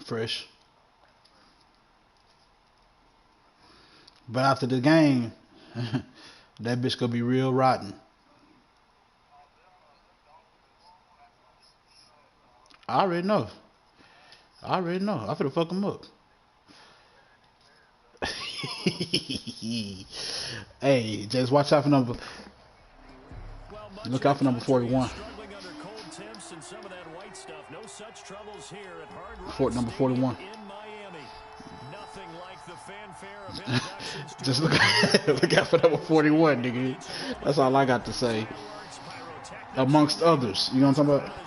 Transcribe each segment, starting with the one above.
fresh. But after the game, that bitch gonna be real rotten. I already know. I already know. I finna fuck him up. Hey, just watch out for number. Look out for number 41. Number 41. Just look out for number 41, nigga. That's all I got to say. Amongst others, you know what I'm talking about?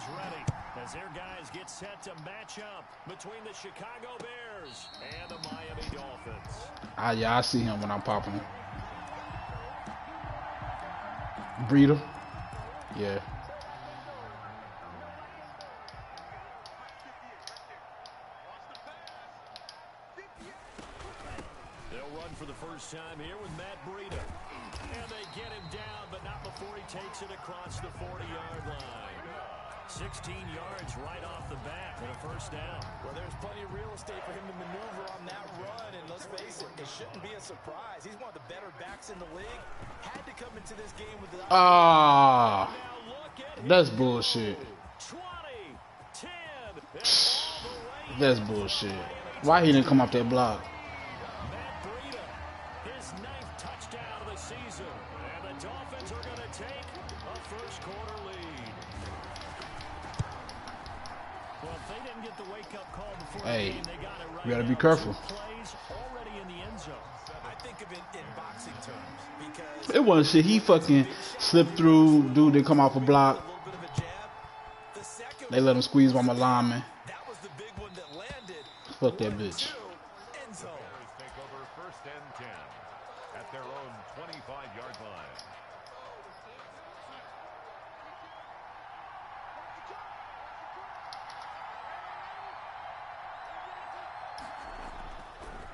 As their guys get set to match up between the Chicago Bears and the Miami Dolphins. Yeah, I see him when I'm popping him. Breeder. Yeah. They'll run for the first time here with Matt Breida. And they get him down, but not before he takes it across the 40-yard line. 16 yards right off the bat and a first down. Well, there's plenty of real estate for him to maneuver on that run, and let's face it, it shouldn't be a surprise. He's one of the better backs in the league. Had to come into this game with the... That's bullshit. 20, 10, That's bullshit. Why he didn't come off that block? Matt Breida, his 9th touchdown of the season, and the Dolphins are going to take a first quarter lead. Well, if they didn't get the wake-up call before the game, they got it right. You gotta be careful. Plays already in the end zone. I think of it in boxing terms because It wasn't shit. He fucking slipped through. Dude didn't come off a block. a little bit of a jab. The second They let him squeeze one of my linemen. that was the big one that landed. Fuck that bitch. End zone. Take over first and 10 at their own 25-yard line.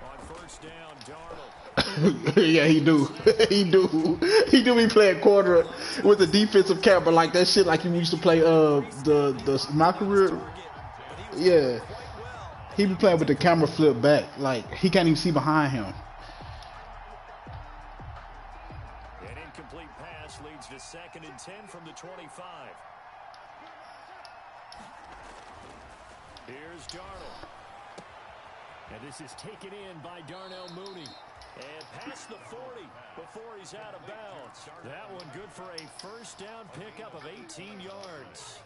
On first down, Darnold. Yeah, he do. He do. He do be playing quarter with the defensive cap, but like that shit like you used to play my career. Yeah. He be playing with the camera flip back. Like he can't even see behind him. An incomplete pass leads to 2nd and 10 from the 25. Here's Darnold. And this is taken in by Darnell Mooney. And past the 40 before he's out of bounds. That one good for a first down pickup of 18 yards.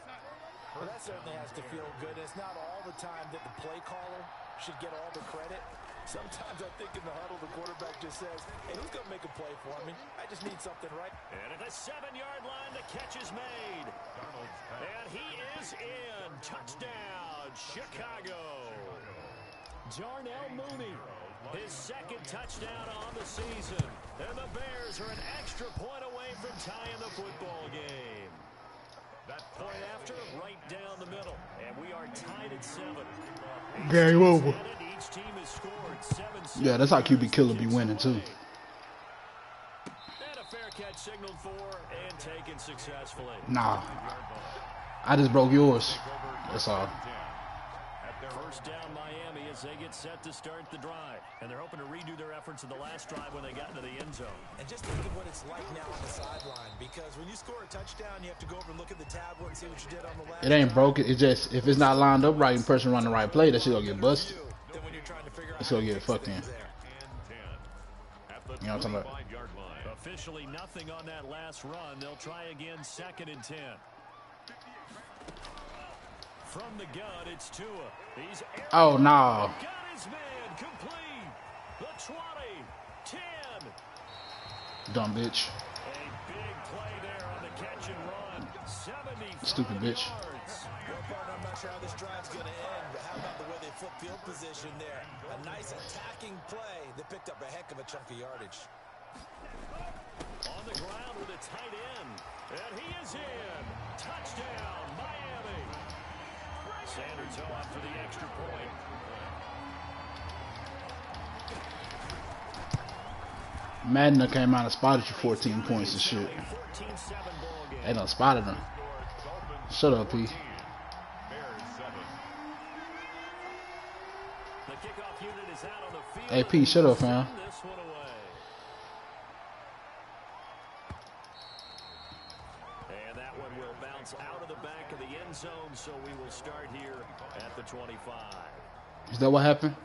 Well, that certainly has to feel good. It's not all the time that the play caller should get all the credit. Sometimes I think in the huddle, the quarterback just says, hey, who's going to make a play for me? I just need something right. And at the 7-yard line, the catch is made. And he is in. Touchdown, Chicago. Darnell Mooney, his 2nd touchdown on the season. And the Bears are an extra point away from tying the football game. That point after, right down the middle. And we are tied at 7. Game over. Each team has scored 7. Yeah, that's how QB Killer be winning too. And a fair catch signaled for and taken successfully. Nah. I just broke yours. That's all. First down Miami as they get set to start the drive. And they're hoping to redo their efforts in the last drive when they got into the end zone. And just think of what it's like now on the sideline. Because when you score a touchdown, you have to go over and look at the tablet and see what you did on the last It ain't broke. It just if it's not lined up right and person run the right play, that shit gonna get busted. Then when you're trying to figure out It's gonna get fucked in. You know what I'm talking about? Officially nothing on that last run. They'll try again 2nd and 10. From the gun, it's Tua. He's Oh no. got his man complete. The 20, 10. Dumb bitch. A big play there on the catch and run. 75 Stupid bitch. yards. I'm not sure how this drive's going to end, but how about the way they flip field position there? A nice attacking play that picked up a heck of a chunk of yardage. On the ground with a tight end. And he is in. Touchdown, Miami. Sanders off for the extra point. Madden came out and spotted you 14 points and shit. They done spotted him. Shut up, P. Hey, Pete, shut up, fam. This one away. And that one will bounce out of the back of the end zone, so we will start here at the 25. Is that what happened?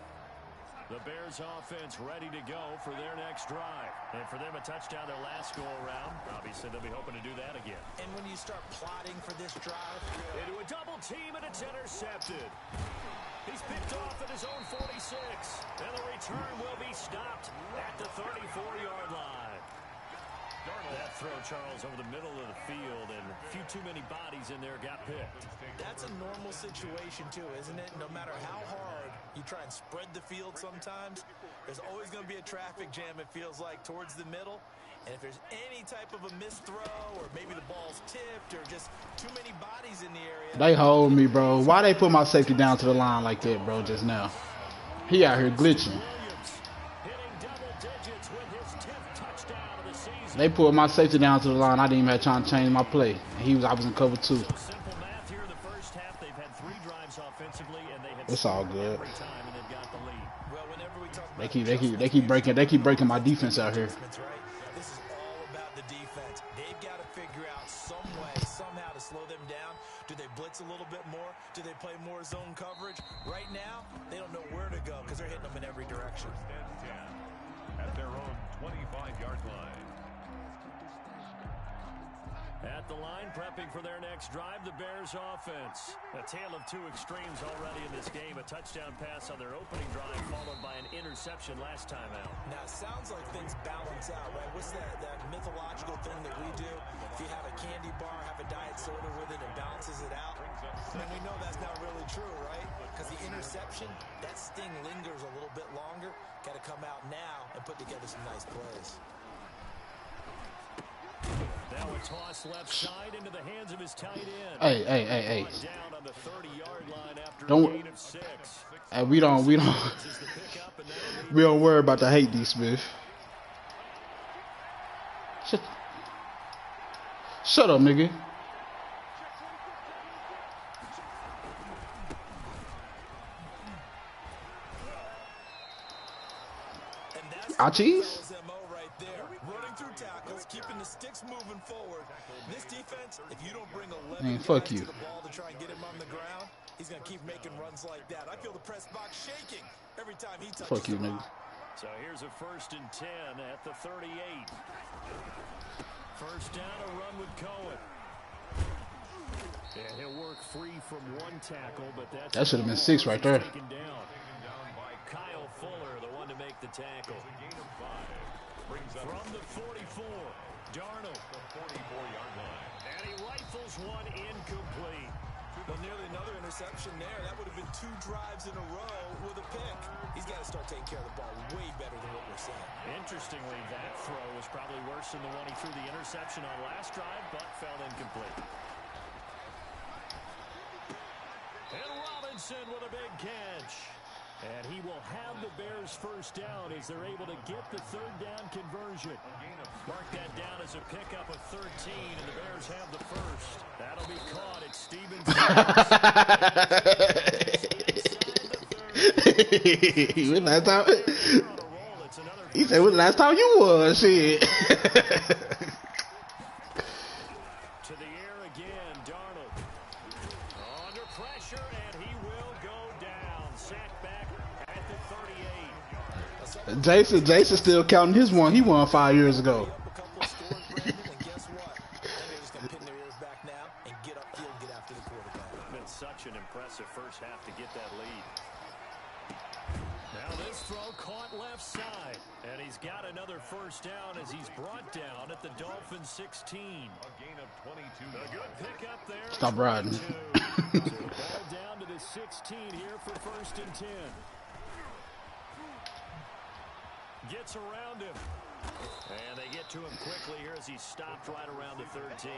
The Bears offense ready to go for their next drive. And for them, a touchdown their last go-around. Obviously, they'll be hoping to do that again. And when you start plotting for this drive, Into a double team, and it's intercepted. He's picked off at his own 46. And the return will be stopped at the 34-yard line. That throw, Charles, over the middle of the field, and a few too many bodies in there got picked. that's a normal situation too, isn't it? No matter how hard you try and spread the field sometimes, there's always going to be a traffic jam, it feels like, towards the middle. And if there's any type of a missed throw, or maybe the ball's tipped, or just too many bodies in the area. They hold me, bro. Why they put my safety down to the line like that, bro, just now? He out here glitching. Hitting double digits with his 10th touchdown of the season. They put my safety down to the line. I didn't even have time to change my play. I was in cover 2. Simple math here in the first half. They've had 3 drives offensively, and they have It's all good. every time, and they've got the lead. Well, whenever we talk about They keep breaking my defense out here. That's right. This is all about the defense. They've got to figure out some way, somehow to slow them down. Do they blitz a little bit more? Do they play more zone coverage? Right now, they don't know where to go because they're hitting them in every direction. At their own 25-yard line. At the line, prepping for their next drive, the Bears offense. A tale of 2 extremes already in this game. A touchdown pass on their opening drive, followed by an interception last time out. Now, it sounds like things balance out, right? What's that mythological thing that we do? If you have a candy bar, have a diet soda with it, it balances it out. And we know that's not really true, right? Because the interception, that sting lingers a little bit longer. Got to come out now and put together some nice plays. Now a toss left side into the hands of his tight end. Hey. Down on the 30-yard line after Don't- a gain of 6. Hey, we don't This is the pickup, and that'll be we don't worry about the hate D Smith. Shut up, nigga. And that's Achilles? MO right there. Running through tackles, keeping the sticks moving forward. This defense, if you don't bring 11 Man, fuck guys you. to the ball to try and get him on the ground, he's going to keep making runs like that. I feel the press box shaking every time he touches Fuck you, the nigga. rock. So here's a 1st and 10 at the 38. First down, a run with Cohen. And he'll work free from 1 tackle, but That should have been 6 right there. taken down. Kyle Fuller, the one to make the tackle. From the 44, Darnold. The 44-yard line. And he rifles one incomplete. Well, nearly another interception there. That would have been 2 drives in a row with a pick. He's got to start taking care of the ball way better than what we're saying. Interestingly, that throw was probably worse than the one he threw the interception on last drive, but fell incomplete. And Robinson with a big catch. And he will have the Bears first down as they're able to get the 3rd down conversion. Mark that down as a pickup of 13, and the Bears have the first. That'll be caught at Stevens. When last time? He said, when the last time you was? Shit. To the air again, Darnold. Under pressure, and he will go down. Sacked back at the 38. Jason still counting his one. He won 5 years ago. A couple scores, Brandon, and guess what? They're just going to pin their ears back now and get upfield, get after the quarterback. Been such an impressive first half to get that lead. Now this throw caught left side, and he's got another first down as he's brought down at the Dolphins 16. A gain of 22. A good pickup there. Stop riding. So the ball down to the 16 here for 1st and 10. Gets around him. And they get to him quickly here as he stopped right around the 13.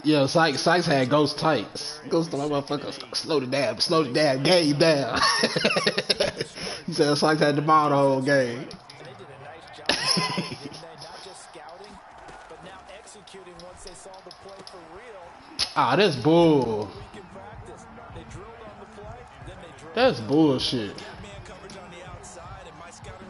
Yeah, Sykes had ghost tights. Ghost my motherfucker. Slow it down, game down. He said Sykes had the ball the whole game. And they did a nice job, didn't they? Not just scouting, but now executing once they saw the play for real. Ah, that's bull. Week in practice, they drilled on the play, then they drilled. That's bullshit. Man coverage on the outside, and my scouting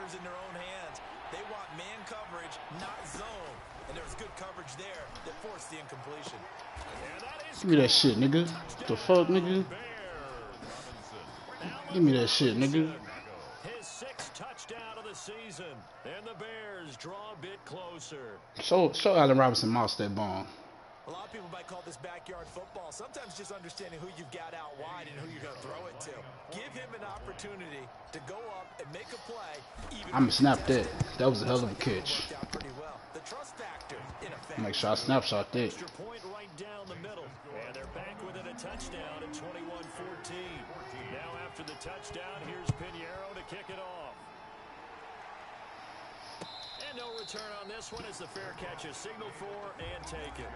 matters in their own hands. They want man coverage, not zone. And there was good coverage there that forced the incompletion. Give me that shit, nigga. What the fuck, nigga? Give me that shit, nigga. His 6th touchdown of the season, and the Bears draw a bit closer. Show Allen Robinson mouse that ball. A lot of people might call this backyard football. Sometimes just understanding who you've got out wide and who you're going to throw it to. Give him an opportunity to go up and make a play. I'm going to snap that. That was a hell of a catch. The trust factor in effect. Make sure I snapshot that. Extra point right down the middle. And they're back within a touchdown at 21-14. Now after the touchdown, here's Pinheiro to kick it off. And no return on this one as the fair catch is signaled for and taken.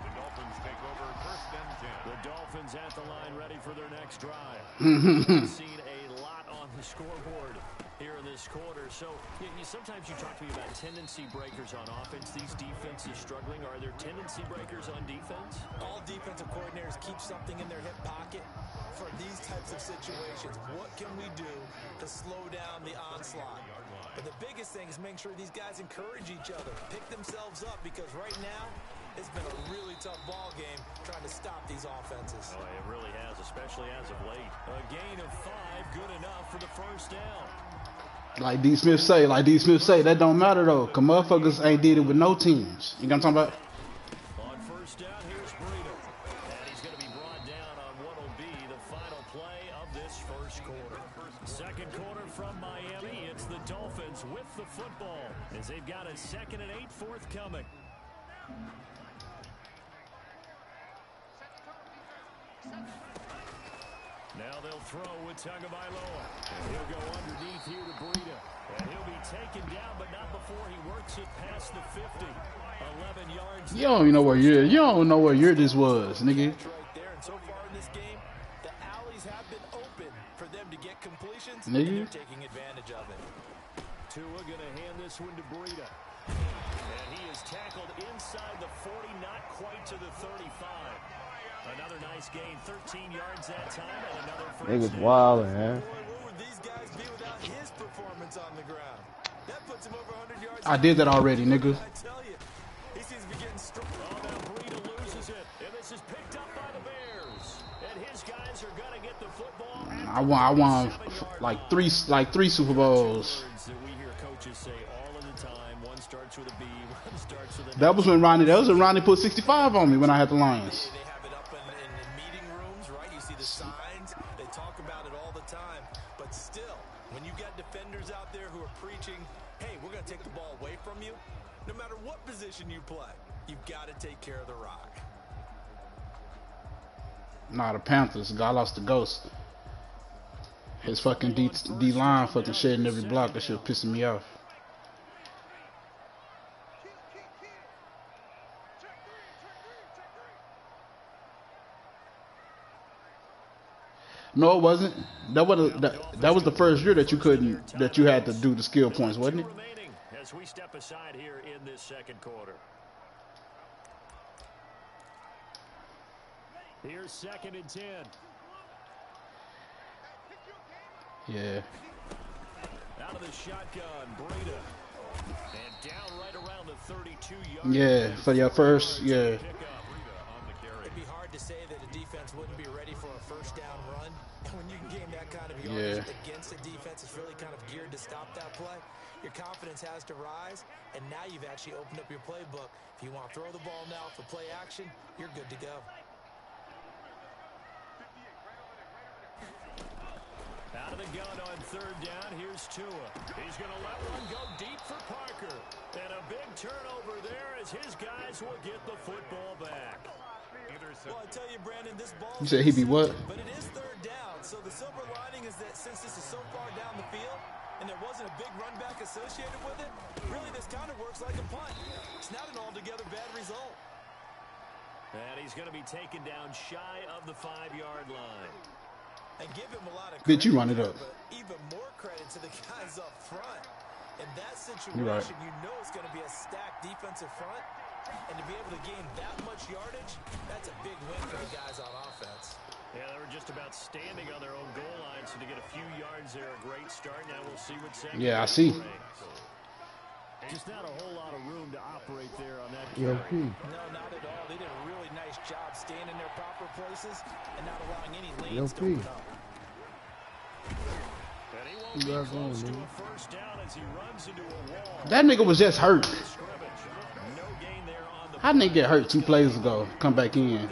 The Dolphins take over 1st and 10. The Dolphins at the line ready for their next drive. We've seen a lot on the scoreboard here in this quarter. So sometimes you talk to me about tendency breakers on offense. These defenses struggling. Are there tendency breakers on defense? All defensive coordinators keep something in their hip pocket for these types of situations. What can we do to slow down the onslaught? But the biggest thing is making sure these guys encourage each other, pick themselves up, because right now it's been a really tough ball game trying to stop these offenses. Oh, it really has, especially as of late. A gain of 5, good enough for the first down. Like D. Smith say, that don't matter though. Cause motherfuckers ain't did it with no teams. You know what I'm talking about? On first down, here's Breida. And he's going to be brought down on what will be the final play of this first quarter. Second quarter from Miami. It's the Dolphins with the football as they've got a 2nd and 8 forthcoming. Now they'll throw with Tagovailoa. He'll go underneath here to Breida. And he'll be taken down, but not before he works it past the 50. 11 yards. You don't even know where you don't know where year this was, nigga. Right there. And so far in this game, the alleys have been open for them to get completions. Nigga. And they're taking advantage of it. Tua going to hand this one to Breida. And he is tackled inside the 40, not quite to the 35. Another nice gain, 13 yards that time, and another first Niggas down. wild, man. Boy, what would these guys be without his performance on the ground? That puts him over 100 yards. I did that already, nigga. I tell you, he seems to be getting strong. Oh, now Breida loses it, and this is picked up by the Bears. And his guys are going to get the football. I won like three Super Bowls. Words that we hear coaches say all of the time. One starts with a B, one starts with a That was when Ronnie put 65 on me when I had the Lions. They have it up in meeting rooms, right? You see the signs. They talk about it all the time. But still, when you got defenders out there who are preaching, hey, we're going to take the ball away from you, no matter what position you play, you've got to take care of the rock. Nah, the Panthers. The guy lost the ghost. His fucking D line fucking shedding every block. That shit was pissing me off. No, it wasn't. That was the first year that you had to do the skill points, wasn't it? remaining as we step aside here in this second quarter. Here's 2nd and 10. Yeah. Out of the shotgun, Breida. And down right around the 32-yard. Yeah, for your first, yeah. It'd be hard to say that a defense wouldn't be ready for a first down run. And when you can gain that kind of yardage against a defense that's really kind of geared to stop that play, your confidence has to rise. And now you've actually opened up your playbook. If you want to throw the ball now for play action, you're good to go. Out of the gun on 3rd down, here's Tua. He's going to let one go deep for Parker. And a big turnover there as his guys will get the football back. Well, I tell you, Brandon, this ball... You said he'd be what? But it is 3rd down, so the silver lining is that since this is so far down the field and there wasn't a big run back associated with it, really this kind of works like a punt. It's not an altogether bad result. And he's going to be taken down shy of the 5-yard line. And give him a lot of Bitch, credit, you run it up. but even more credit to the guys up front. In that situation, You're right. you know it's going to be a stacked defensive front. And to be able to gain that much yardage, that's a big win for the guys on offense. Yeah, they were just about standing on their own goal line, so to get a few yards there, a great start. Now we'll see what second. Yeah, I see. Just not a whole lot of room to operate there on that Yo, carry. P. No, not at all. They did a really nice job staying in their proper places and not allowing any Yo, lanes to P. open up. And he won't You be guys close on, to man? a first down as he runs into a wall. That nigga was just hurt. Scrimmage. No gain there on the How did he get hurt 2 plays ago? Come back in. down.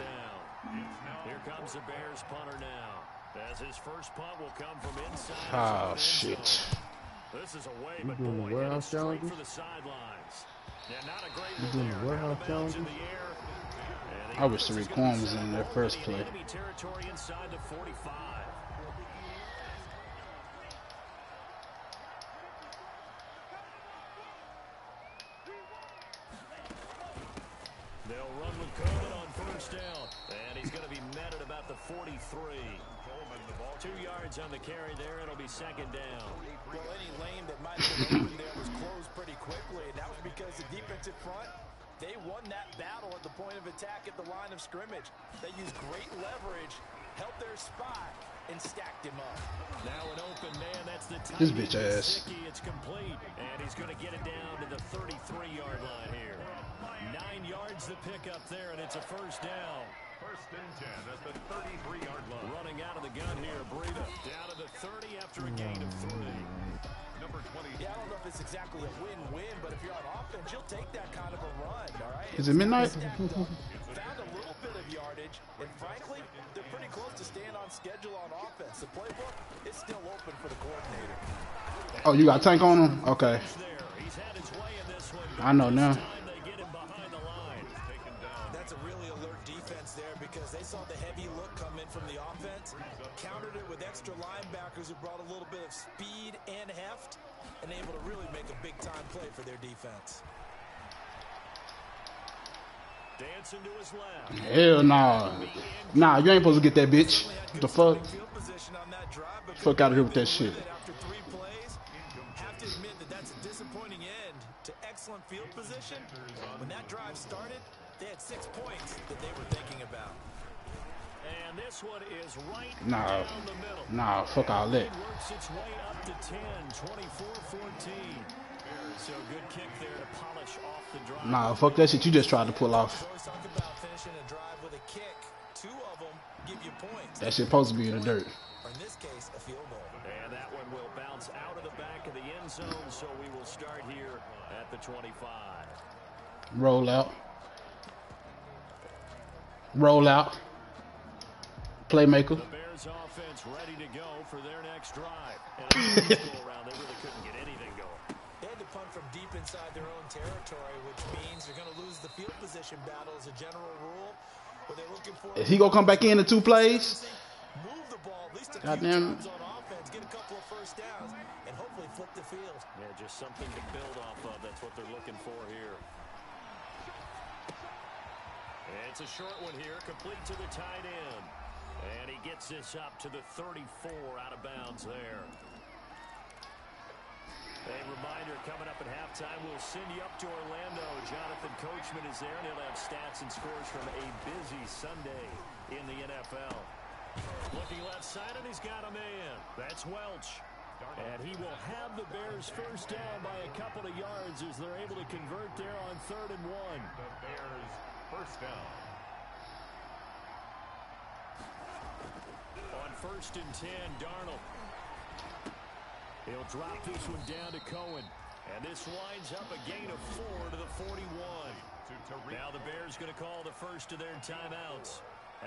Here comes the Bears punter now. As his first punt will come from inside. his Oh own end shit. zone. This is away, You but doing the boy, warehouse headed straight challenges? for the sidelines. Yeah, not a great You one doing there. the warehouse Out of bounds in challenges? the air. And the I wish offense is Tariq gonna Cohen be was set in up that first already in play. enemy territory inside the 45. They'll run with Coleman on first down. And he's going to be met at about the 43. 2 yards on the carry there. It'll be second down. Well, any lane that might have been open there was closed pretty quickly, and that was because the defensive front, they won that battle at the point of attack at the line of scrimmage. They used great leverage, held their spot, and stacked him up. Now an open man. That's the tight This end, bitch ass. Gesicki. It's complete. And he's going to get it down to the 33-yard line here. 9 yards to pick up there, and it's a first down. First and 10 at the 33-yard line. Running out of the gun here, Breida. Down to the 30 after a gain of 3. Number 20. Yeah, I don't know if it's exactly a win-win, but if you're on offense, you'll take that kind of a run, all right? Is it midnight? Found a little bit of yardage, and frankly, they're pretty close to staying on schedule on offense. The playbook is still open for the coordinator. Oh, you got tank on him? Okay. There. He's had his way in this one. I know now. This time they get him behind the line. Taken down. That's a really alert defense there because they saw the heavy look come in from the offense, countered it with extra linebackers who brought a little bit of speed and heft, and able to really make a big-time play for their defense. Dancing to his left. Hell nah. Nah, you ain't supposed to get that bitch. What the fuck? Field position on that drive, but Fuck out of here with that shit. after 3 plays, have to admit that that's a disappointing end to excellent field position. When that drive started, they had 6 points that they were thinking about. And this one is right Nah. down the middle. Nah, fuck all that. It works its way up to 10, 24-14. So good kick there to polish off the drive. Nah, fuck that shit you just tried to pull off. Always talk about finishing a drive with a kick. 2 of them give you points. That shit supposed to be in the dirt. Or in this case, a field goal. And that one will bounce out of the back of the end zone, so we will start here at the 25. Roll out. Roll out. Playmaker. The Bears offense ready to go for their next drive. And on this go around, they really couldn't get anything going. They had to punt from deep inside their own territory, which means they're going to lose the field position battle as a general rule. What they're looking for Is he gonna come back in 2 plays? move the ball at least a few Goddamn. times on offense, get a couple of first downs, and hopefully flip the field. Yeah, just something to build off of. That's what they're looking for here. And it's a short one here, complete to the tight end. And he gets this up to the 34 out of bounds there. A reminder coming up at halftime, we'll send you up to Orlando. Jonathan Coachman is there, and he'll have stats and scores from a busy Sunday in the NFL. Looking left side, and he's got a man. That's Welch. And he will have the Bears first down by a couple of yards as they're able to convert there on 3rd and 1. The Bears first down. On 1st and 10, Darnold. He'll drop this one down to Cohen. And this winds up a gain of 4 to the 41. Now the Bears going to call the first of their timeouts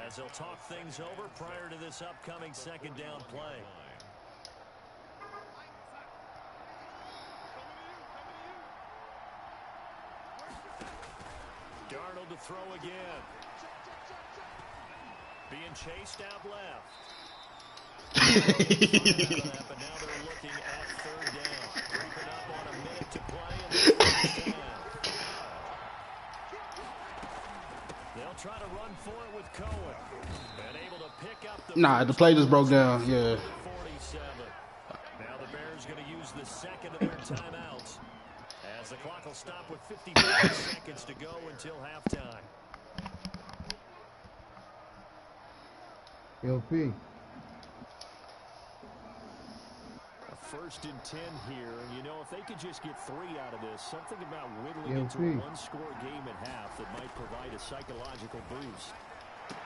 as they'll talk things over prior to this upcoming second down play. Darnold to throw again. Being chased out left. But now they're looking at 3rd down. Creeping up on a minute to play in the first down. They'll try to run for it with Cohen. And able to pick up the Nah, the play just broke down. Yeah. 47. Now the Bears going to use the second of their timeouts as the clock will stop with 55 seconds to go until halftime. LP. First and 10 here, and you know, if they could just get 3 out of this, something about whittling into a one-score game at half that might provide a psychological boost.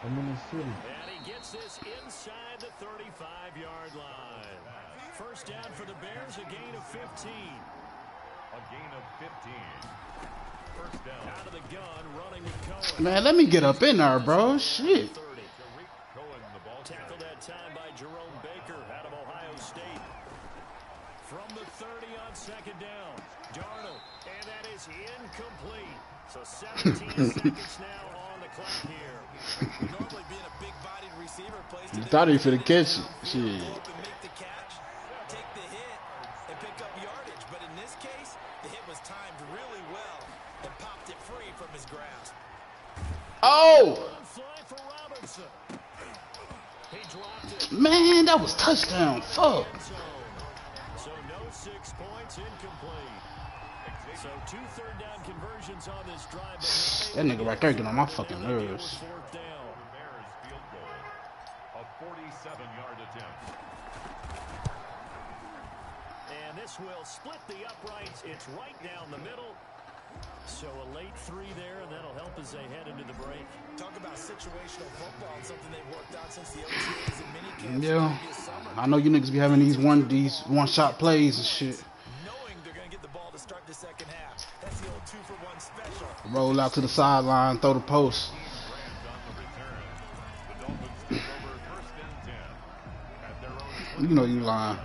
I'm in the city. And he gets this inside the 35-yard line. First down for the Bears, a gain of 15. A gain of 15. First down. Out of the gun, running with Cohen. Man, let me get up in there, bro. Shit. Cohen, the ball Tackled that time by Jerome Baker out of Ohio State. From the 30 on second down, Darnold, and that is incomplete. So 17 seconds now on the clock here. Normally being a big-bodied receiver plays You thought he finna catch it. Shit. Make the catch, take the hit, and pick up yardage. But in this case, the hit was timed really well and popped it free from his grasp. Oh! Fly for Robinson. He dropped it. Man, that was touchdown. Fuck. So no 6 points, incomplete. So 2 third-down conversions on this drive. That nigga right there getting on my fucking nerves. Fourth down. Bears field goal. A 47-yard attempt. And this will split the uprights. It's right down the middle. So a late 3 there, and that'll help as they head into the break. Talk about situational football, something they've worked out since the OTAs and minicamps. Yeah. I know you niggas be having these one-shot plays and shit. Knowing they're going to get the ball to start the second half. That's the old 2-for-1 special. Roll out to the sideline, throw the post. You know you lying.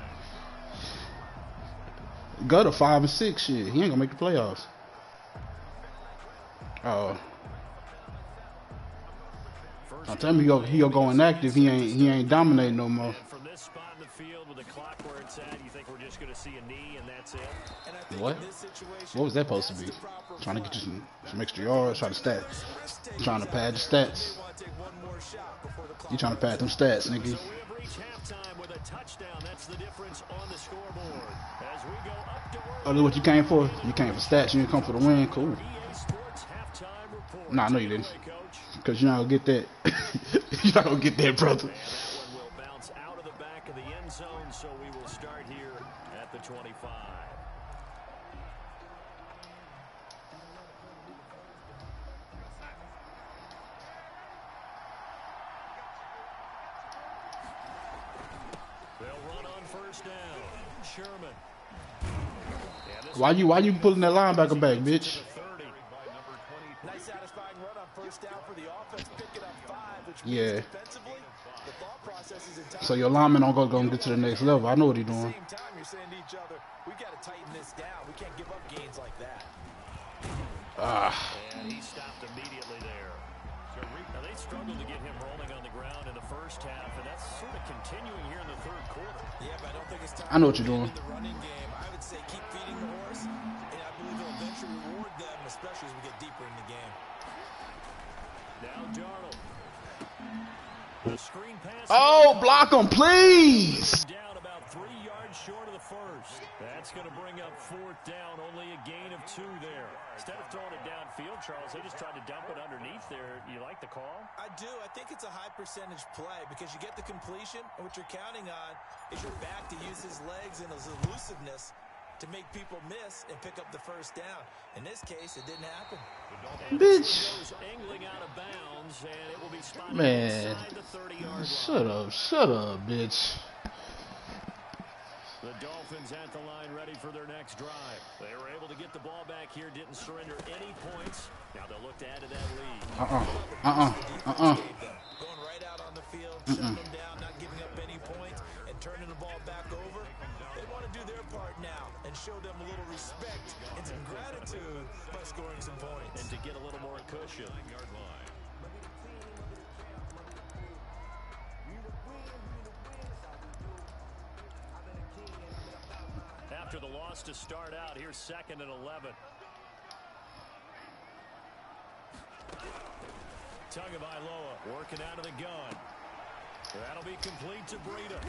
Go to 5 and 6 shit. He ain't gonna make the playoffs. Oh. Don't tell me he gonna go inactive. He ain't dominating no more. From this spot in the field with the clock where it's at, you think we're just going to see a knee and that's it? What? What was that supposed to be? Trying to get you some extra yards, trying to pad the stats. You trying to pad them stats, nigga. So we have reached halftime with a touchdown. That's the difference on the scoreboard. As we go up to Oh, that's what you came for? You came for stats. You didn't come for the win. Cool. Nah, no, you didn't. Because you're not going to get that. You're not going to get that, brother. And that one will bounce out of the back of the end zone, so we will start here at the 25. They'll run on first down. Sherman. Why you pulling that linebacker back, bitch? Nice satisfying run on first down for the offense, picking up 5, which Yeah. defensively, the thought process is entirely. So your lineman don't go get to the next level. I know what he's At the doing. same time, you're saying to each other, we got to tighten this down. We can't give up gains like that. And he stopped immediately there. Now they struggled to get him rolling on the ground in the first half, and that's sort of continuing here in the third quarter. Yeah, but I don't think it's time. I know what you're doing. In the running game, I would say keep feeding the horse, and I believe it'll eventually reward them, especially as we get deeper in the game. Now Darnold. The screen pass. Oh, block him, please. Down about 3 yards short of the first. That's going to bring up fourth down. Only a gain of 2 there. Instead of throwing it downfield, Charles, they just tried to dump it underneath there. You like the call? I do. I think it's a high percentage play because you get the completion, and what you're counting on is your back to use his legs and his elusiveness to make people miss and pick up the first down. In this case, it didn't happen. Bitch. Goes angling out of bounds, and it will be spotted Man. inside the 30-yard line. Shut up, bitch. The Dolphins at the line ready for their next drive. They were able to get the ball back here, didn't surrender any points. Now they'll look to add to that lead. Going right out on the field, shutting them down, not giving up any points, and turning the ball back over. They want to do their part now and show them a little respect and some gratitude by scoring some points. And to get a little more cushion. After the loss to start out, here's 2nd and 11. Tagovailoa working out of the gun. That'll be complete to Breida.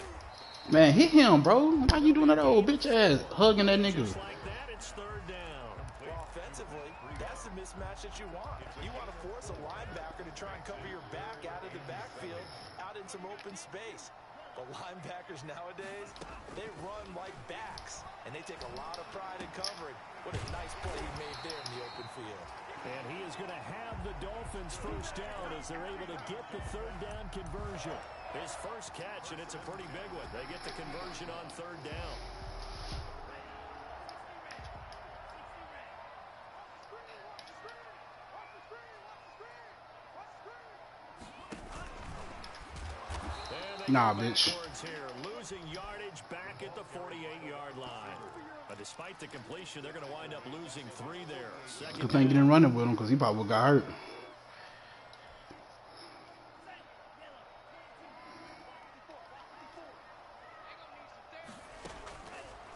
Man, hit him, bro. Why you doing that old bitch ass hugging that nigga? Just like that, it's 3rd down. Well, offensively, that's the mismatch that you want. You want to force a linebacker to try and cover your back out of the backfield, out in some open space. But linebackers nowadays, they run like backs, and they take a lot of pride in covering. What a nice play he made there in the open field. And he is going to have the Dolphins first down as they're able to get the third down conversion. His first catch, and it's a pretty big one. They get the conversion on third down. Nah, bitch. Here, losing yardage back at the 48-yard line. But despite the completion, they're going to wind up losing 3 there. Good thing you didn't run it with him because he probably got hurt.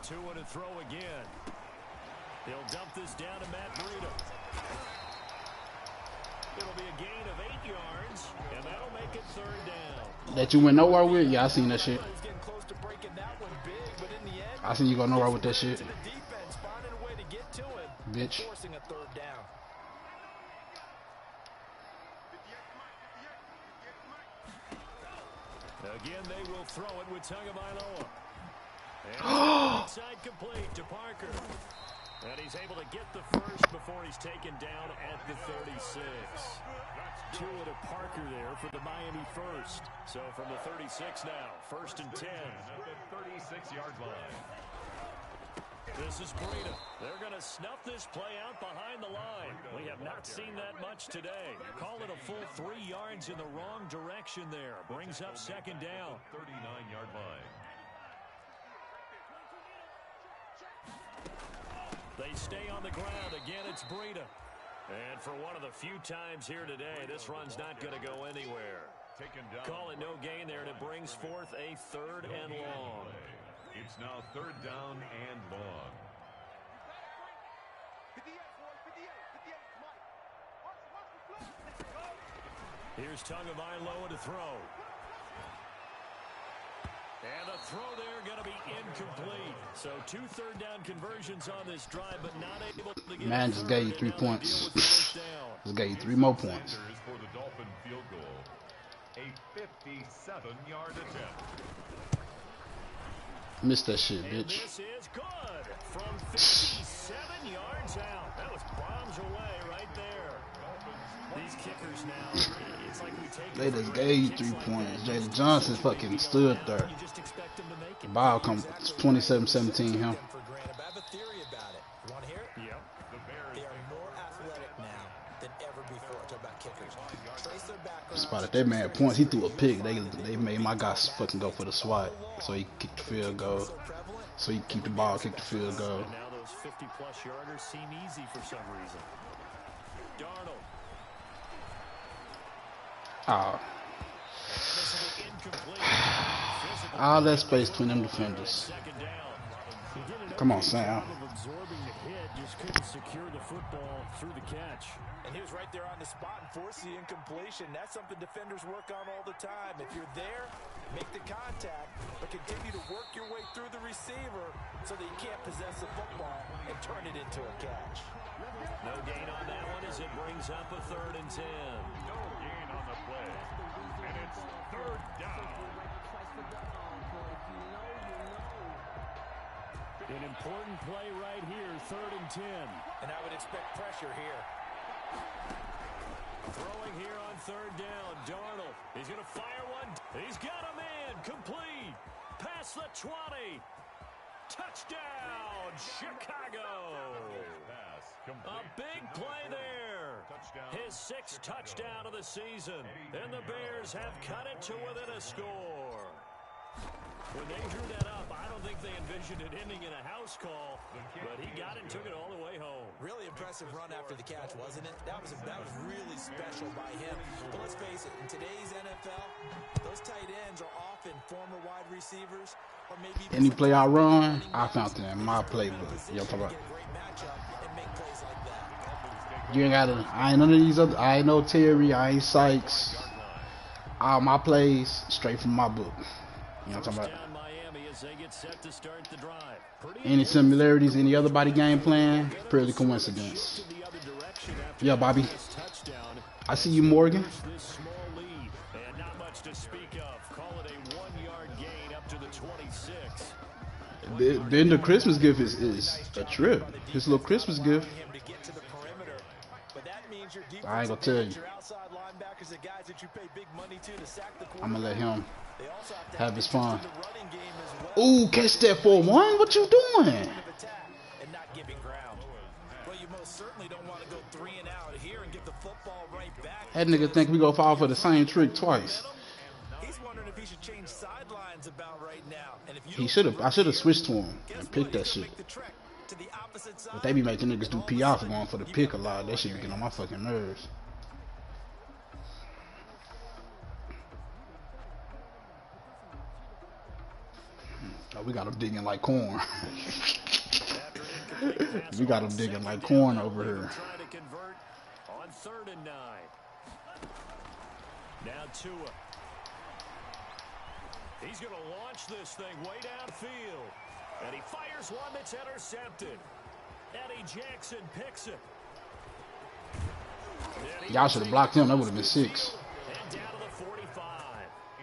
Two and a throw again. They'll dump this down to Matt Breida. It'll be a gain of 8 yards, and that'll make it third down. That you went nowhere with? Yeah, I seen that shit. I seen you go nowhere with that shit. Bitch. Again, they will throw it with Tagovailoa. And inside complete to Parker. And he's able to get the first before he's taken down at the 36. Tua to Parker there for the Miami first. So from the 36 now, 1st and 10. At the 36-yard line. This is Breida. They're going to snuff this play out behind the line. We have not seen that much today. Call it a full 3 yards in the wrong direction there. Brings up 2nd down. 39-yard line. They stay on the ground. Again, it's Breida. And for one of the few times here today, this run's not going to go anywhere. Call it no gain there, and it brings forth a 3rd and long. It's now 3rd down and long. Here's Tagovailoa to throw. And the throw there going to be incomplete. So 2 third-down conversions on this drive, but not able to get. Man just gave you 3 points. Just gave you 3 more points. For the Dolphin field goal, a 57-yard attempt. Missed that shit, And bitch. this is good from 57 yards out. That was bombs away right there. These kickers now, it's like we take. They just gave you 3 points. Jalen Johnson fucking stood there. You just expect them to make it. The ball come 27-17 him. I have a theory about it. You want to hear it? Yep. They are more athletic now than ever before. Talk about kickers. Trace their background. Spotted that man points. He threw a pick. They made my guy fucking go for the swat, so he kicked the field goal. So he keep the ball, kick the field goal. And now those 50-plus yarders seem easy for some reason. Darnold. All that space between them defenders. Come on, Sam. Absorbing the hit, just couldn't secure the football through the catch. And he was right there on the spot and forced the incompletion. That's something defenders work on all the time. If you're there, make the contact, but continue to work your way through the receiver so that you can't possess the football and turn it into a catch. No gain on that one as it brings up a 3rd and 10. No gain on the play. And it's 3rd down. An important play right here, 3rd and 10. And I would expect pressure here. Throwing here on 3rd down, Darnold. He's going to fire one. He's got a man. Complete. Past the 20. Touchdown, Chicago. A big play there. His 6th touchdown of the season. And the Bears have cut it to within a score. When they drew that up, I don't think they envisioned it ending in a house call, but he got it and took it all the way home. Really impressive run after the catch, wasn't it? That was really special by him. But let's face it, in today's NFL, those tight ends are often former wide receivers or maybe Any play I run, I found it in my playbook. You know what I'm talking about? You ain't gotta. I ain't none of these other. I ain't no Terry. I ain't Sykes. All my plays straight from my book. You know what I'm talking about? Any similarities, any other body game plan, purely coincidence. Yeah, Bobby. I see you, Morgan. This small lead, and not much to speak of. Call it a 1-yard gain up to the 26. Then the Christmas gift is a trip. His little Christmas gift. I ain't gonna tell you. I'm gonna let him have his fun. Ooh, catch that 4-1. What you doing? That nigga think we gonna fall for the same trick twice. I should have switched to him and picked that shit. But they be making niggas do PR for going for the pick a lot. That shit be getting on my fucking nerves. Oh, we got him digging like corn. We got him digging like corn over here. On 3rd and 9. Now Tua. He's going to launch this thing way downfield. And he fires one that's intercepted. Eddie Jackson picks it. Y'all should have blocked him. That would have been 6. And down to the 45.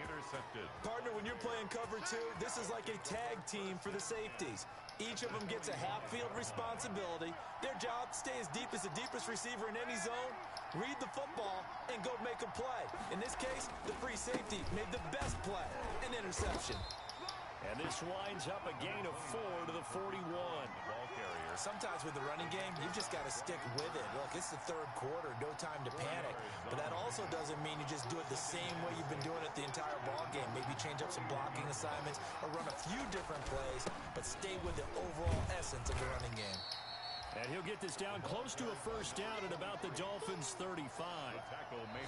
Intercepted. Partner, when you're playing cover 2, this is like a tag team for the safeties. Each of them gets a half-field responsibility. Their job, stay as deep as the deepest receiver in any zone, read the football, and go make a play. In this case, the free safety made the best play, an interception. And this winds up a gain of 4 to the 41. Ball carrier. Sometimes with the running game, you just got to stick with it. Look, it's the 3rd quarter, no time to panic. But that also doesn't mean you just do it the same way you've been doing it the entire ball game. Maybe change up some blocking assignments or run a few different plays, but stay with the overall essence of the running game. And he'll get this down close to a 1st down at about the Dolphins' 35.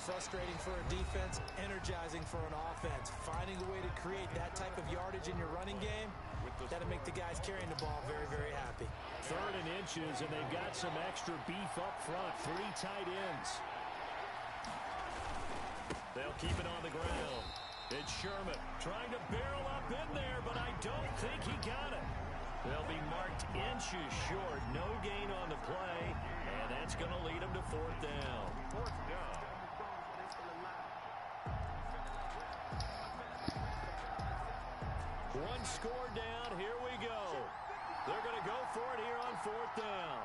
Frustrating for a defense, energizing for an offense. Finding a way to create that type of yardage in your running game, that'll make the guys carrying the ball very, very happy. 3rd and inches, and they've got some extra beef up front. 3 tight ends. They'll keep it on the ground. It's Sherman trying to barrel up in there, but I don't think he got it. They'll be marked inches short. No gain on the play, and that's going to lead them to 4th down. 4th down. One score down. Here we go. They're going to go for it here on 4th down.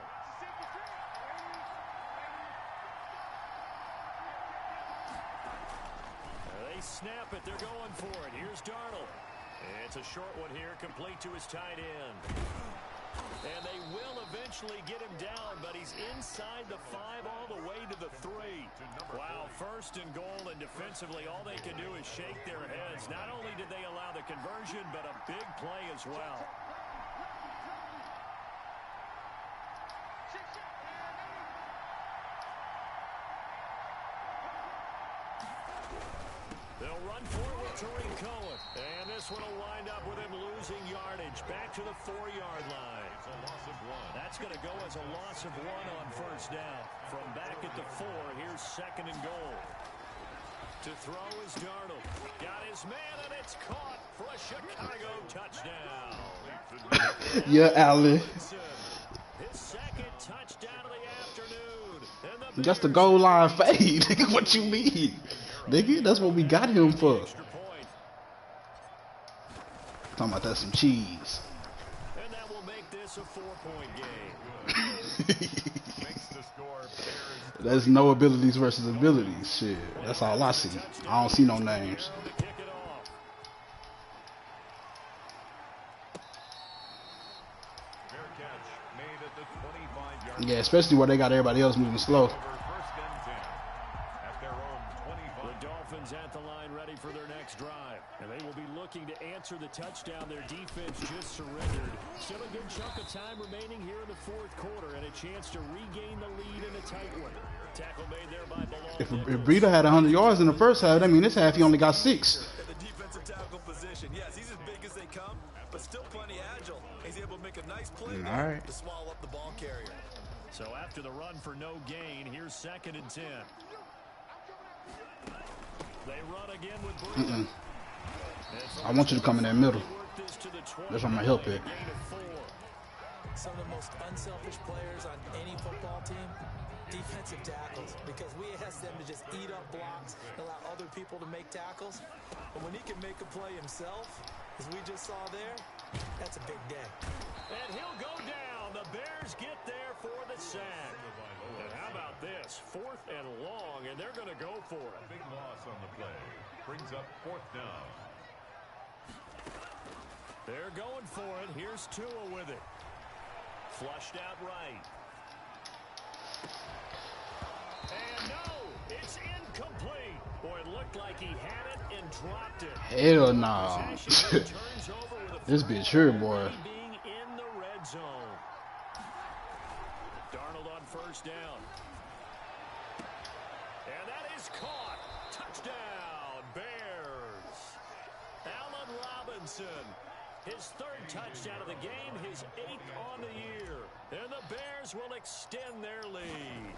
They snap it. They're going for it. Here's Darnold. It's a short one here, complete to his tight end. And they will eventually get him down, but he's inside the 5 all the way to the 3. Wow, 1st and goal, and defensively all they can do is shake their heads. Not only did they allow the conversion, but a big play as well. They'll run forward to Cohen. And this one will wind up with him losing yardage. Back to the 4-yard line. It's a loss of 1. That's going to go as a loss of 1 on 1st down. From back at the 4, here's 2nd and goal. To throw is Darnold. Got his man, and it's caught for a Chicago touchdown. Yeah, Allen. His 2nd touchdown of the afternoon. That's the goal line fade. Nigga, what you mean? Nigga, that's what we got him for. Talking about that some cheese. And that will make this a 4-point game. Makes the score Bears. That's no abilities versus abilities. Shit, that's all I see. I don't see no names. Kick it off. Fair catch made at the 25-yard. Yeah, especially where they got everybody else moving slow. Over 1st and 10 at their own 25. The Dolphins at the line ready for their next drive. And they will be looking to answer the touchdown. Their defense just surrendered. Still a good chunk of time remaining here in the 4th quarter and a chance to regain the lead in a tight one. Tackle made there by Bilal. If Breida had 100 yards in the 1st half, I mean, this half he only got 6. The defensive tackle position. Yes, he's as big as they come, but still plenty agile. He's able to make a nice play Right. to swallow up the ball carrier. So after the run for no gain, here's 2nd and 10. They run again with Breida. I want you to come in that middle. That's where my help at. Some of the most unselfish players on any football team defensive tackles, because we ask them to just eat up blocks and allow other people to make tackles. And when he can make a play himself, as we just saw there, that's a big day. And he'll go down. The Bears get there for the sack. And how about this? 4th and long, and they're going to go for it. A big loss on the play. Brings up 4th down. They're going for it. Here's Tua with it. Flushed out right. And no, it's incomplete. Boy, it looked like he had it and dropped it. Hell no. This bitch here, boy. Being in the red zone. Darnold on 1st down. And that is caught. Touchdown, Bears. Allen Robinson. His 3rd touchdown of the game, his 8th on the year. And the Bears will extend their lead.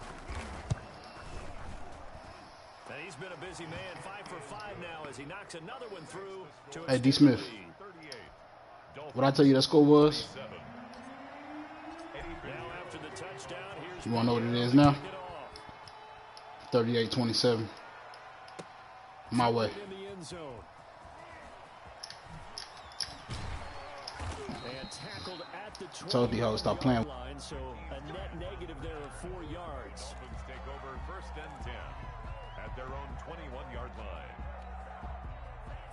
And he's been a busy man, 5 for 5 now as he knocks another one through to Hey, D. Smith. What I tell you that score was? Now after the touchdown, here's You want to know what it is now? 38-27. My way. in the end zone. And tackled at the 20 Told the hoe stop playing. line, so a net negative there of 4 yards. Dolphins take over 1st and 10 at their own 21-yard line.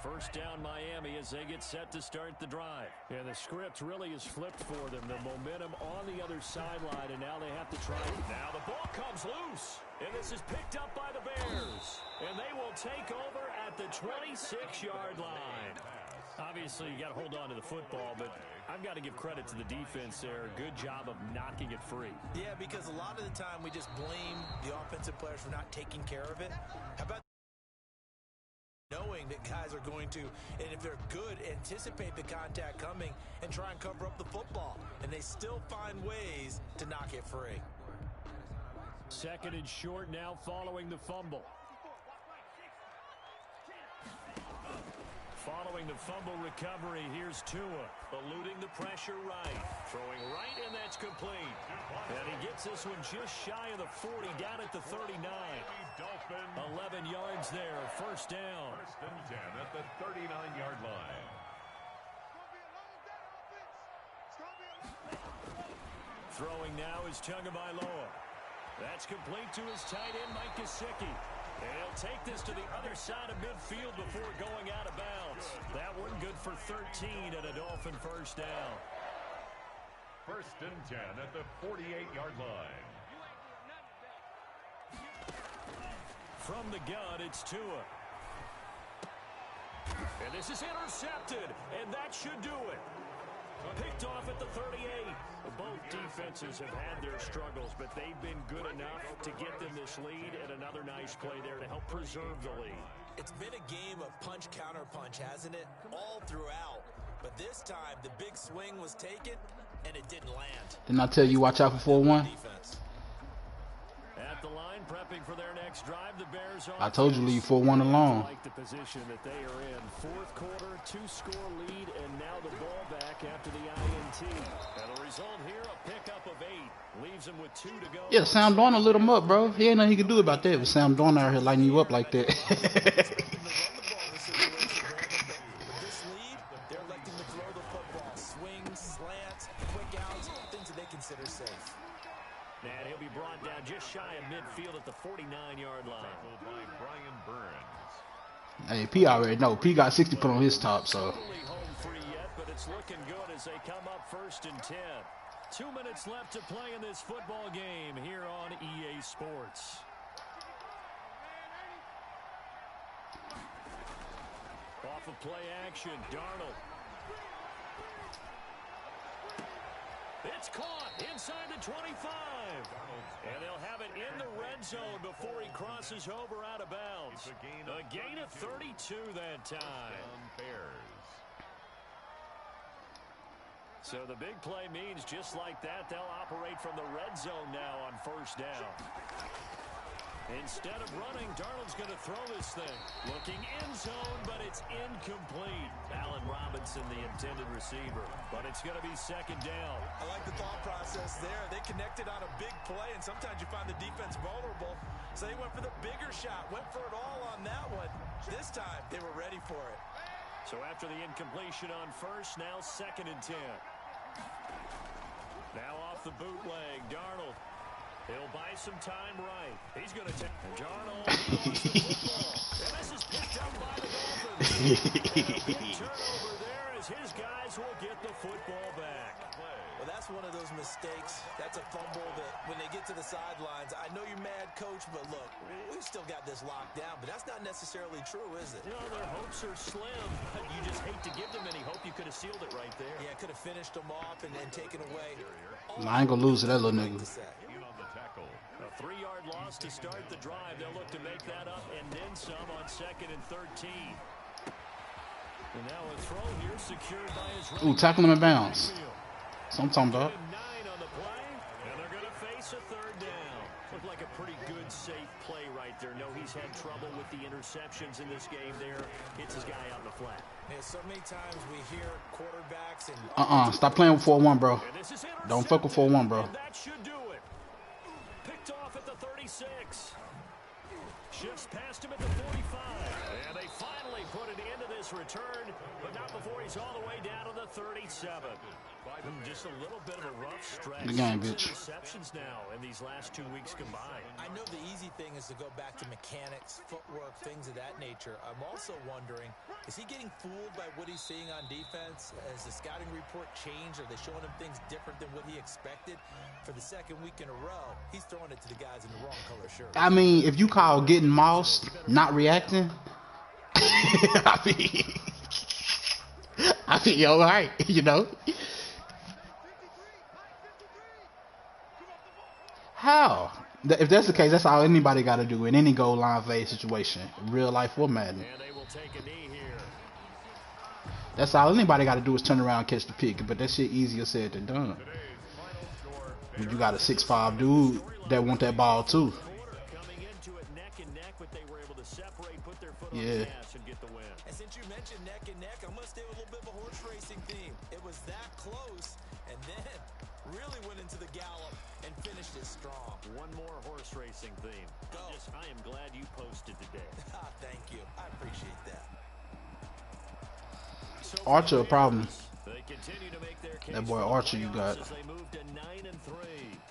1st down Miami as they get set to start the drive. And the script really is flipped for them. The momentum on the other sideline, and now they have to try it. Now the ball comes loose, and this is picked up by the Bears. And they will take over at the 26-yard line. Obviously, you got to hold on to the football, but I've got to give credit to the defense there. Good job of knocking it free. Yeah, because a lot of the time we just blame the offensive players for not taking care of it. How about knowing that guys are going to, and if they're good, anticipate the contact coming and try and cover up the football, and they still find ways to knock it free. 2nd and short now following the fumble. Following the fumble recovery, here's Tua, eluding the pressure right. Throwing right, and that's complete. And he gets this one just shy of the 40, down at the 39. 11 yards there, 1st down. 1st and 10 at the 39-yard line. Throwing now is Tagovailoa. That's complete to his tight end, Mike Gesicki. And he'll take this to the other side of midfield before going out of bounds. That one good for 13 at a Dolphin 1st down. 1st and 10 at the 48-yard line. From the gun, it's Tua. And this is intercepted, and that should do it. Picked off at the 38. Both defenses have had their struggles, but they've been good enough to get them this lead, and another nice play there to help preserve the lead. It's been a game of punch-counter-punch, hasn't it? All throughout. But this time, the big swing was taken, and it didn't land. Didn't I tell you watch out for 4-1? At the line, prepping for their next drive, the Bears on. I told you leave 4-1 alone. Like the position that they are in. 4th quarter, 2-score lead, and now the ball back after the INT. And the result here, a pickup of 8. Leaves them with 2 to go. Yeah, Sam Darnold lit him up, bro. He ain't nothing he can do about that. But Sam Darnold out here lighting you up like that. This lead, they're electing to throw the football. Swings, slants, quick outs, things that they consider safe. And he'll be brought down just shy of midfield at the 49-yard line. Tackled by Brian Burns. Hey, P already know. P got 60 put on his top, so. Totally home free yet, but it's looking good as they come up 1st and 10. 2 minutes left to play in this football game here on EA Sports. Off of play action, Darnold. It's caught inside the 25. And they'll have it in the red zone before he crosses over out of bounds. A gain of 32 that time. Bears. So the big play means just like that, they'll operate from the red zone now on 1st down. Instead of running, Darnold's going to throw this thing. Looking end zone, but it's incomplete. Allen Robinson, the intended receiver. But it's going to be 2nd down. I like the thought process. process there. They connected on a big play, and sometimes you find the defense vulnerable. So they went for the bigger shot, went for it all on that one. This time, they were ready for it. So after the incompletion on first, now 2nd and 10. Now off the bootleg, Darnold. He'll buy some time right. He's going to take Darnold. And this is picked up by the Dolphins. And a big turnover there as his guys will get the football back. Well, that's one of those mistakes. That's a fumble that when they get to the sidelines, I know you're mad, Coach, but look, we've still got this locked down. But that's not necessarily true, is it? You know, their hopes are slim, but you just hate to give them any hope. You could have sealed it right there. Yeah, could have finished them off and taken away. Nah, I ain't gonna lose to that little nigga. A 3-yard loss to start the drive. They'll look to make that up and then some on 2nd and 13. And now a throw here secured by his right. Ooh, tackle him in bounds. That's what I'm talking about. 9 on the play, and they're going to face a 3rd down. Looked like a pretty good, safe play right there. No, he's had trouble with the interceptions in this game there. Hits his guy out in the flat. Yeah, so many times we hear quarterbacks and... Stop playing with 4-1, bro. Don't fuck with 4-1, bro. And that should do it. Picked off at the 36. Shifts past him at the 45. And they finally put an end to this return, but not before he's all the way down to the 37. Just a little bit of a rough stretch. The game, bitch. Interceptions now in these last 2 weeks combined. I know the easy thing is to go back to mechanics, footwork, things of that nature. I'm also wondering, is he getting fooled by what he's seeing on defense? Has the scouting report changed? Are they showing him things different than what he expected? For the 2nd week in a row, he's throwing it to the guys in the wrong color shirt. I mean, if you call getting mossed not reacting, I mean, you're all right, you know. How? If that's the case, that's all anybody got to do in any goal line phase situation, real life or Madden. And they will take a knee here. That's all anybody got to do is turn around and catch the pick. But that shit easier said than done. When you got a 6'5" dude that want that ball too. Coming into it neck and neck, but they were able to separate, put their foot on Yeah. the gas and get the win. And since you mentioned neck and neck, I'm going to stay with a little bit of a horse racing theme. It was that close, and then really went into the gallop and finished it strong. One more horse racing theme. Go. I am glad you posted today. Thank you. I appreciate that. So Archer a problem. they continue to make their case That boy for the Archer you playoffs got. as they move to 9-3.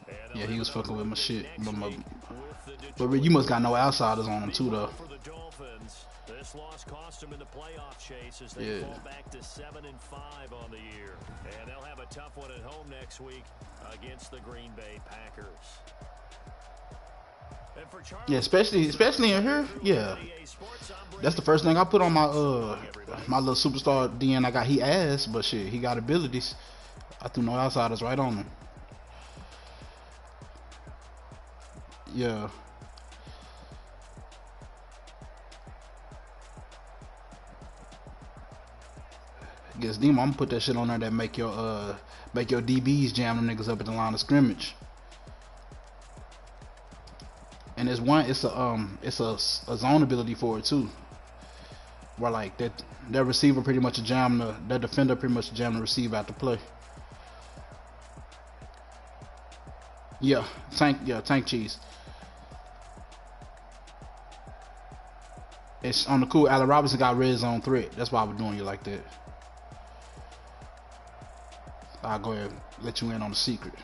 And Yeah, he was fucking with my shit. next But week with the you must got no outsiders on him too, though. For the Dolphins, this loss cost them in the playoff chase as they Yeah. fall back to 7-5 on the year. And they'll have a tough one at home next week against the Green Bay Packers. And for Charlie, Yeah, especially in here. Yeah, that's the first thing I put on my my little superstar DN I got. He ass, but shit, he got abilities. I threw no outsiders right on him. Yeah. Guess Demo, I'm gonna put that shit on there that make your DBs jam them niggas up at the line of scrimmage. And it's a zone ability for it too, where like that receiver pretty much that defender pretty much jam the receiver out the play. Yeah, tank cheese. It's on the cool. Allen Robinson got red zone threat. That's why I was doing you like that. I'll go ahead and let you in on the secret.